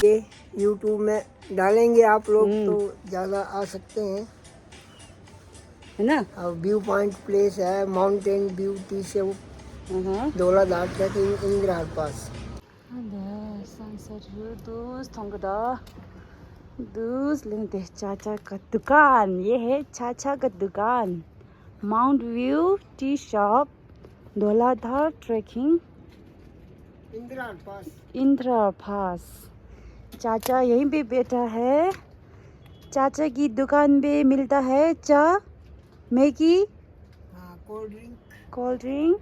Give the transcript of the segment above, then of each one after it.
आएंगे यूट्यूब में डालेंगे आप लोग तो ज़्यादा आ सकते हैं, है ना। और व्यू पॉइंट प्लेस है माउंटेन ब्यूटी से धौलाधार ट्रैकिंग इंदिरा पास। सनसेट व्यू दूस थोंगदा दूस लेंगे चाचा का दुकान। ये है चाचा का दुकान, mount view tea shop, Dhauladhar trekking Indira pass. चाचा यहीं पे बैठा है। चाचा की दुकान पे मिलता है चाय, मैगी, कोल्ड ड्रिंक,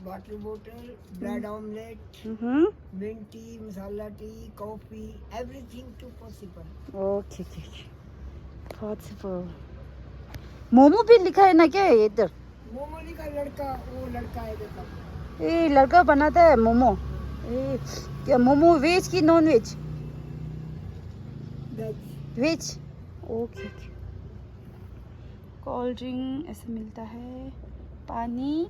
वाटर बोतल, bread omelette, green tea, masala tea, coffee, everything to possible. Okay possible. Momo भी लिखा है ना क्या है इधर? मोमो का लड़का, वो लड़का है देखा, ये लड़का बनाता है मोमो। ये क्या मोमो वेज की non veg? Veg. Okay. Cold drink ऐसे मिलता है, पानी,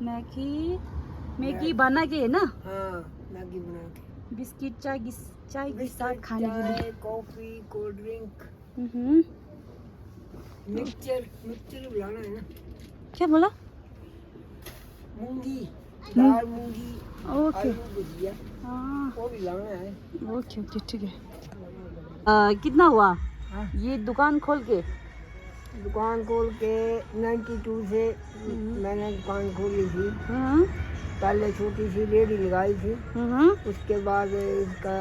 मैगी बना के है ना? हाँ मैगी बना के, बिस्किट चाय के साथ खाने के लिए, कॉफी, कोल्ड ड्रिंक, मिक्सचर बुलाना है ना। क्या बोला? मूंगी दाल, मूंगी, ओके आलू भुजिया, हाँ वो भी लाना है। ओके ठीक है। कितना हुआ ये दुकान खोल के? दुकान खोल के 92 से मैंने दुकान खोली थी। पहले छोटी सी रेडी लगाई थी, उसके बाद इसका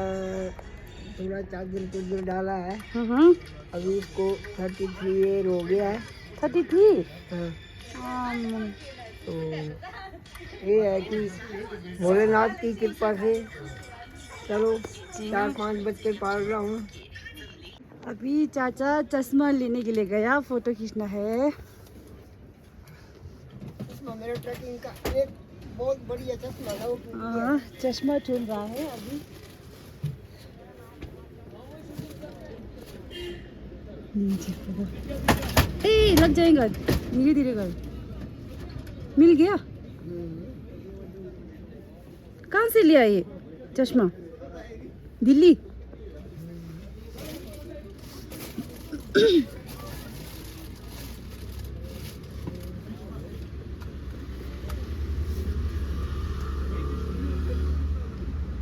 थोड़ा चार्जर डाला है। अभी इसको 33 ईयर हो गया है। 33? हाँ। तो ये है कि भोलेनाथ की कृपा से चलो 4-5 बच्चे पाल रहा हूँ। अभी चाचा चश्मा लेने के लिए गया, फोटो खींचना है। चश्मा मेरे ट्रैकिंग का एक बहुत बढ़िया चश्मा है, वो चश्मा चुन रहा है अभी। ए लग जाएगा, धीरे धीरे कर। मिल गया? कहाँ से लिया ये चश्मा? दिल्ली?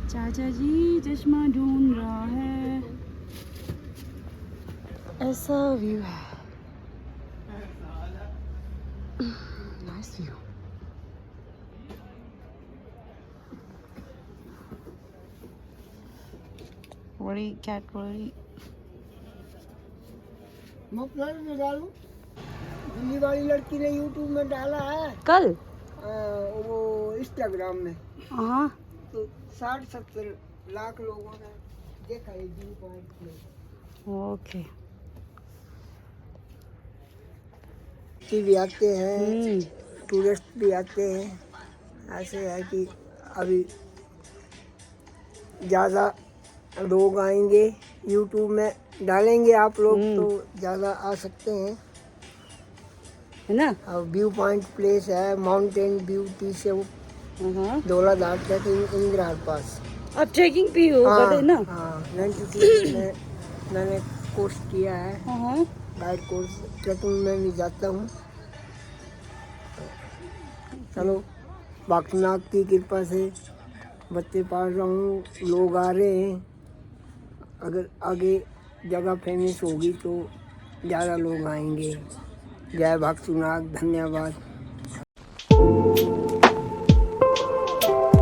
चाचा जी चश्मा ढूंढ रहा है। ऐसा व्यू है, नाइस व्यू। बड़ी कैट बड़ी मफलर में डालूं, दिल्ली वाली लड़की ने यूट्यूब में डाला है कल, वो इंस्टाग्राम में। हाँ तो 60-70 लाख लोगों ने देखा है व्यू पॉइंट में। ओके। भी आते हैं, टूरिस्ट भी आते हैं। ऐसे है कि अभी ज़्यादा लोग आएंगे यूट्यूब में डालेंगे आप लोग तो ज़्यादा आ सकते हैं, है ना। और व्यू पॉइंट प्लेस है माउंटेन ब्यूटी से धौलाधार ट्रैकिंग इंदिरा पास। अब ट्रैकिंग भी हो गए ना? हाँ 92 में मैंने कोर्स किया है, गाइड कोर्स, ट्रैकिंग में भी जाता हूँ। चलो बागनाथ की कृपा से बच्चे पाल रहा हूँ, लोग आ रहे हैं। अगर आगे जगह फेमस होगी तो ज़्यादा लोग आएंगे। जय भक्तनाथ, धन्यवाद।